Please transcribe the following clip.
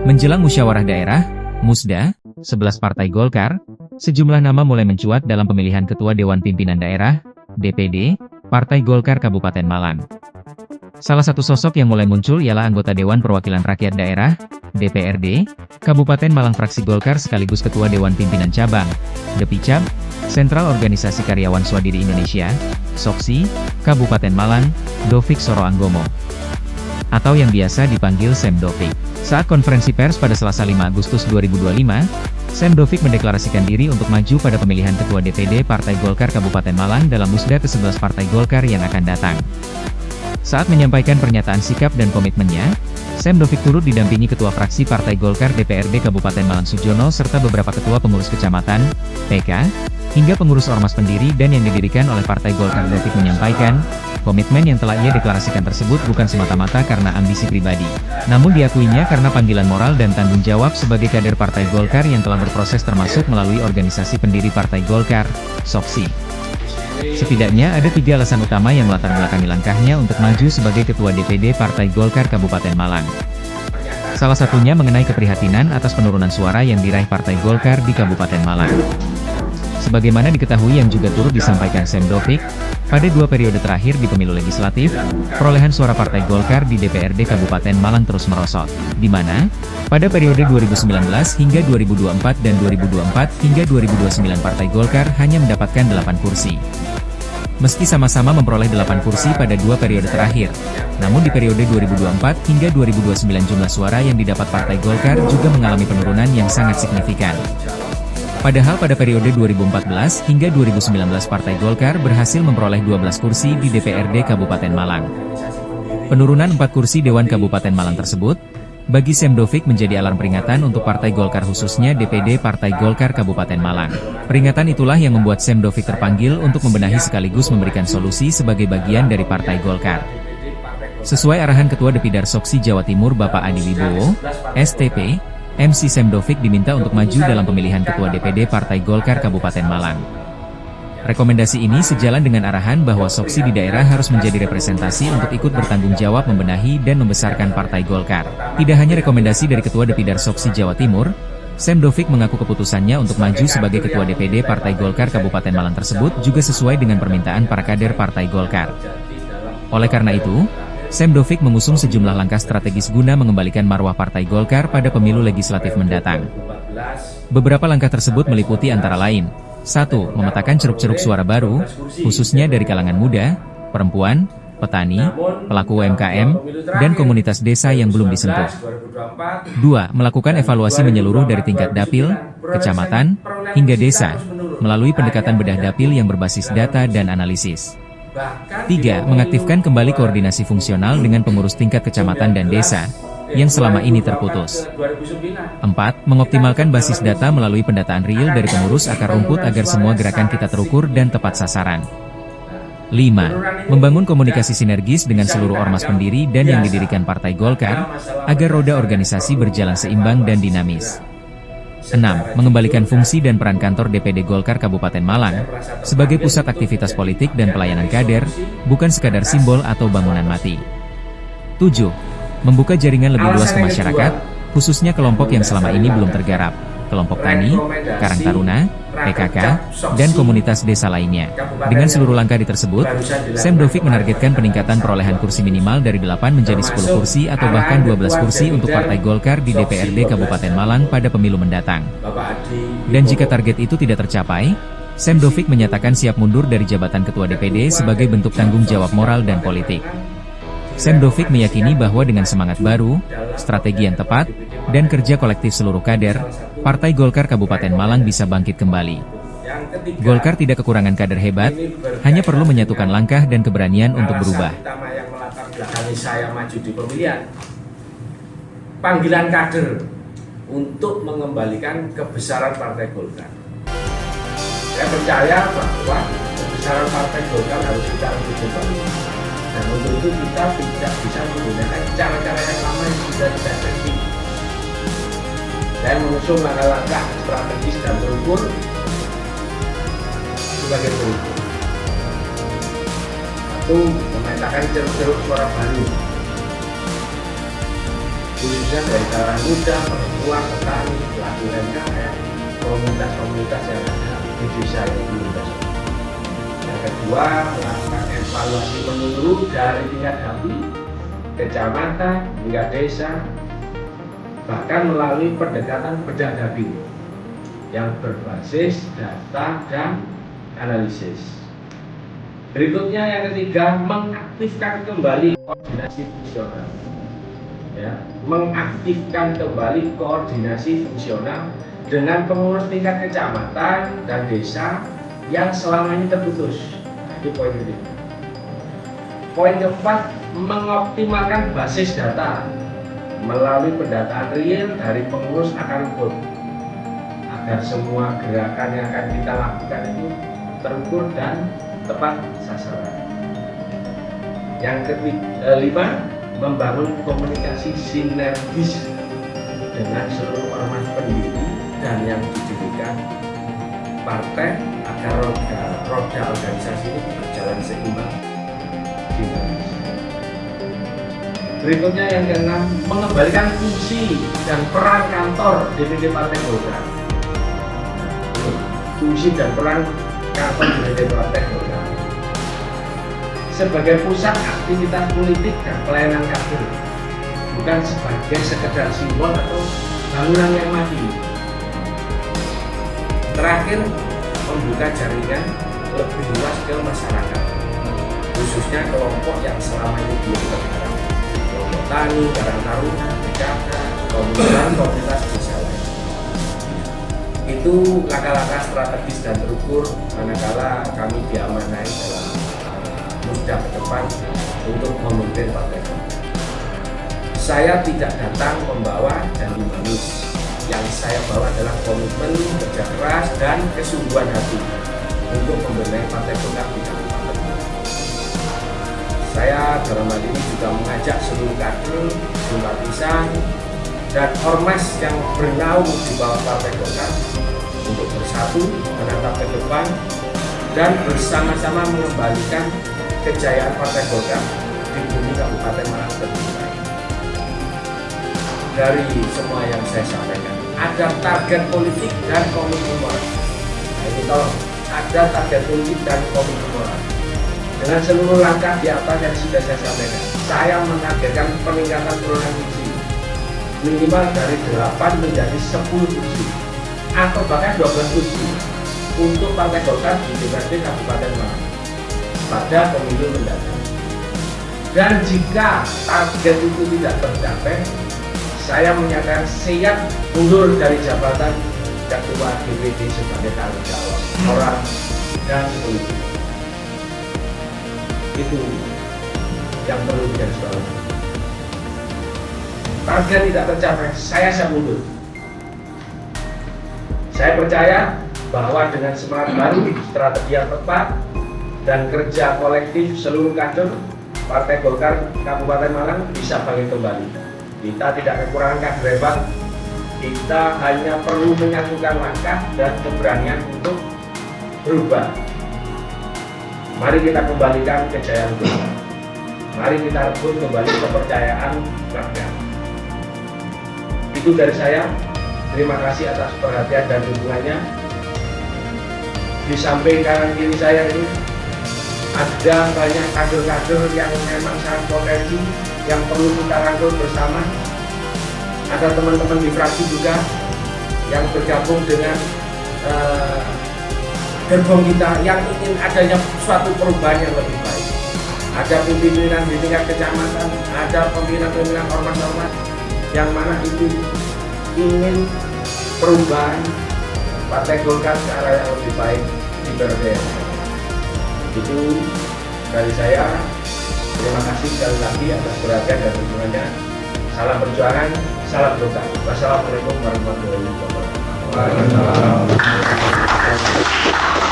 Menjelang musyawarah daerah, Musda, 11 Partai Golkar, sejumlah nama mulai mencuat dalam pemilihan Ketua Dewan Pimpinan Daerah, DPD, Partai Golkar Kabupaten Malang. Salah satu sosok yang mulai muncul ialah anggota Dewan Perwakilan Rakyat Daerah, DPRD, Kabupaten Malang fraksi Golkar sekaligus Ketua Dewan Pimpinan Cabang, DPICAB, Sentral Organisasi Karyawan Swadiri Indonesia, SOKSI, Kabupaten Malang, Dovik Soroanggomo, atau yang biasa dipanggil Sem Dovik. Saat konferensi pers pada Selasa 5 Agustus 2025, Sem Dovik mendeklarasikan diri untuk maju pada pemilihan Ketua DPD Partai Golkar Kabupaten Malang dalam Musda ke-11 Partai Golkar yang akan datang. Saat menyampaikan pernyataan sikap dan komitmennya, Sem Dovik turut didampingi Ketua Fraksi Partai Golkar DPRD Kabupaten Malang Sujono serta beberapa ketua pengurus kecamatan, PK, hingga pengurus ormas pendiri dan yang didirikan oleh Partai Golkar. Dovik menyampaikan, komitmen yang telah ia deklarasikan tersebut bukan semata-mata karena ambisi pribadi, namun diakuinya karena panggilan moral dan tanggung jawab sebagai kader Partai Golkar yang telah berproses termasuk melalui organisasi pendiri Partai Golkar, SOKSI. Setidaknya ada 3 alasan utama yang melatar belakangi langkahnya untuk maju sebagai Ketua DPD Partai Golkar Kabupaten Malang. Salah satunya mengenai keprihatinan atas penurunan suara yang diraih Partai Golkar di Kabupaten Malang. Sebagaimana diketahui yang juga turut disampaikan Sem Dovik, pada 2 periode terakhir di pemilu legislatif, perolehan suara Partai Golkar di DPRD Kabupaten Malang terus merosot, di mana, pada periode 2019 hingga 2024 dan 2024 hingga 2029 Partai Golkar hanya mendapatkan 8 kursi. Meski sama-sama memperoleh 8 kursi pada 2 periode terakhir, namun di periode 2024 hingga 2029 jumlah suara yang didapat Partai Golkar juga mengalami penurunan yang sangat signifikan. Padahal pada periode 2014 hingga 2019 Partai Golkar berhasil memperoleh 12 kursi di DPRD Kabupaten Malang. Penurunan 4 kursi Dewan Kabupaten Malang tersebut, bagi Sem Dovik menjadi alarm peringatan untuk Partai Golkar khususnya DPD Partai Golkar Kabupaten Malang. Peringatan itulah yang membuat Sem Dovik terpanggil untuk membenahi sekaligus memberikan solusi sebagai bagian dari Partai Golkar. Sesuai arahan Ketua Depidar SOKSI Jawa Timur Bapak Adi Wibowo, STP, MC Sem Dovik diminta untuk maju dalam pemilihan Ketua DPD Partai Golkar Kabupaten Malang. Rekomendasi ini sejalan dengan arahan bahwa SOKSI di daerah harus menjadi representasi untuk ikut bertanggung jawab membenahi dan membesarkan Partai Golkar. Tidak hanya rekomendasi dari Ketua Depidar SOKSI Jawa Timur, Sem Dovik mengaku keputusannya untuk maju sebagai Ketua DPD Partai Golkar Kabupaten Malang tersebut juga sesuai dengan permintaan para kader Partai Golkar. Oleh karena itu, Sem Dovik mengusung sejumlah langkah strategis guna mengembalikan marwah Partai Golkar pada pemilu legislatif mendatang. Beberapa langkah tersebut meliputi antara lain, 1. Memetakan ceruk-ceruk suara baru, khususnya dari kalangan muda, perempuan, petani, pelaku UMKM, dan komunitas desa yang belum disentuh. 2. Melakukan evaluasi menyeluruh dari tingkat dapil, kecamatan, hingga desa, melalui pendekatan bedah dapil yang berbasis data dan analisis. 3. Mengaktifkan kembali koordinasi fungsional dengan pengurus tingkat kecamatan dan desa, yang selama ini terputus. 4. Mengoptimalkan basis data melalui pendataan real dari pengurus akar rumput agar semua gerakan kita terukur dan tepat sasaran. 5. Membangun komunikasi sinergis dengan seluruh ormas pendiri dan yang didirikan Partai Golkar, agar roda organisasi berjalan seimbang dan dinamis. 6. Mengembalikan fungsi dan peran kantor DPD Golkar Kabupaten Malang, sebagai pusat aktivitas politik dan pelayanan kader, bukan sekadar simbol atau bangunan mati. 7. Membuka jaringan lebih luas ke masyarakat, khususnya kelompok yang selama ini belum tergarap, kelompok tani, Karang Taruna, PKK, dan komunitas desa lainnya. Dengan seluruh langkah tersebut, Sem Dovik menargetkan peningkatan perolehan kursi minimal dari 8 menjadi 10 kursi atau bahkan 12 kursi untuk Partai Golkar di DPRD Kabupaten Malang pada pemilu mendatang. Dan jika target itu tidak tercapai, Sem Dovik menyatakan siap mundur dari jabatan Ketua DPD sebagai bentuk tanggung jawab moral dan politik. Sem Dovik meyakini bahwa dengan semangat baru, strategi yang tepat, dan kerja kolektif seluruh kader, Partai Golkar Kabupaten Malang bisa bangkit kembali. Golkar tidak kekurangan kader hebat, hanya perlu menyatukan langkah dan keberanian untuk berubah. Yang melatar belakangi saya maju di pemilihan, panggilan kader untuk mengembalikan kebesaran Partai Golkar. Saya percaya bahwa kebesaran Partai Golkar harus kita lebih kembali. Dan untuk itu kita tidak bisa menggunakan cara-cara yang lama yang sudah tidak efektif. Saya mengusung langkah-langkah strategis dan terukur sebagai berikut. 1. Memetakan ceruk-ceruk suara baru. khususnya dari kalangan muda, perempuan, petani, pelaku UMKM, komunitas-komunitas yang ada di desa yang belum tersebut. Yang kedua, melakukan evaluasi menyeluruh dari tingkat HAPI, kecamatan, hingga desa, bahkan melalui pendekatan bedah daging yang berbasis data dan analisis. Berikutnya yang ketiga, mengaktifkan kembali koordinasi fungsional. Ya, mengaktifkan kembali koordinasi fungsional dengan pengurus tingkat kecamatan dan desa yang selama ini terputus. Nah, itu poin ketiga. Poin keempat, mengoptimalkan basis data melalui pendataan real dari pengurus akar rumput agar semua gerakan yang akan kita lakukan itu terukur dan tepat sasaran. Yang kelima, membangun komunikasi sinergis dengan seluruh ormas pendiri dan yang didirikan partai agar roda organisasi ini berjalan seimbang di Indonesia. Berikutnya yang keenam, mengembalikan fungsi dan peran kantor DPD Partai Golkar. Fungsi dan peran kantor DPD Partai Golkar sebagai pusat aktivitas politik dan pelayanan kader, bukan sebagai sekedar simbol atau bangunan yang mati. Terakhir, membuka jaringan lebih luas ke masyarakat, khususnya kelompok yang selama ini belum tergarap, kelompok tani, karang taruna, PKK, komunitas desa lain. Itu langkah-langkah strategis dan terukur manakala kami diamanai dalam musda ke depan untuk memimpin partai kami. Saya tidak datang membawa janji manis. Yang saya bawa adalah komitmen, kerja keras, dan kesungguhan hati untuk membenahi Partai Golkar di Kabupaten. Saya dalam hal ini juga mengajak seluruh kader, simpatisan, dan ormas yang bernaung di bawah Partai Golkar untuk bersatu menatap ke depan dan bersama-sama mengembalikan kejayaan Partai Golkar di bumi Kabupaten Malang tercinta. Dari semua yang saya sampaikan, ada target politik dan komitmen moral. Nah, ini tolong, ada target politik dan komitmen moral. Dengan seluruh langkah di atas yang sudah saya sampaikan, saya menargetkan peningkatan perolehan kursi minimal dari 8 menjadi 10 kursi atau bahkan 12 kursi untuk Partai Golkar di DPRD Kabupaten Malang pada pemilu mendatang. Dan jika target itu tidak tercapai, saya menyatakan siap mundur dari jabatan Ketua DPD sebagai tanggung jawab moral dan politik. Itu yang perlu digarisbawahi. Target tidak tercapai, saya siap mundur. Saya percaya bahwa dengan semangat baru, strategi yang tepat, dan kerja kolektif seluruh kader Partai Golkar Kabupaten Malang bisa bangkit kembali. Kita tidak kekurangan kader hebat, kita hanya perlu menyatukan langkah dan keberanian untuk berubah. Mari kita kembalikan kejayaan Golkar. Mari kita rebut kembali kepercayaan rakyat. Itu dari saya. Terima kasih atas perhatian dan dukungannya. Di samping kanan kiri saya ini ada banyak kader-kader yang memang sangat potensi yang perlu kita rangkul bersama. Ada teman-teman di fraksi juga yang bergabung dengan gerbong kita yang ingin adanya suatu perubahan yang lebih baik. Ada pimpinan di tingkat kecamatan, ada pimpinan-pimpinan ormas-ormas yang mana itu ingin perubahan Partai Golkar ke arah yang lebih baik di periode. Itu dari saya. Terima kasih sekali lagi atas perhatian dan dukungannya. Salam perjuangan, salam Golkar. Wassalamualaikum warahmatullahi wabarakatuh.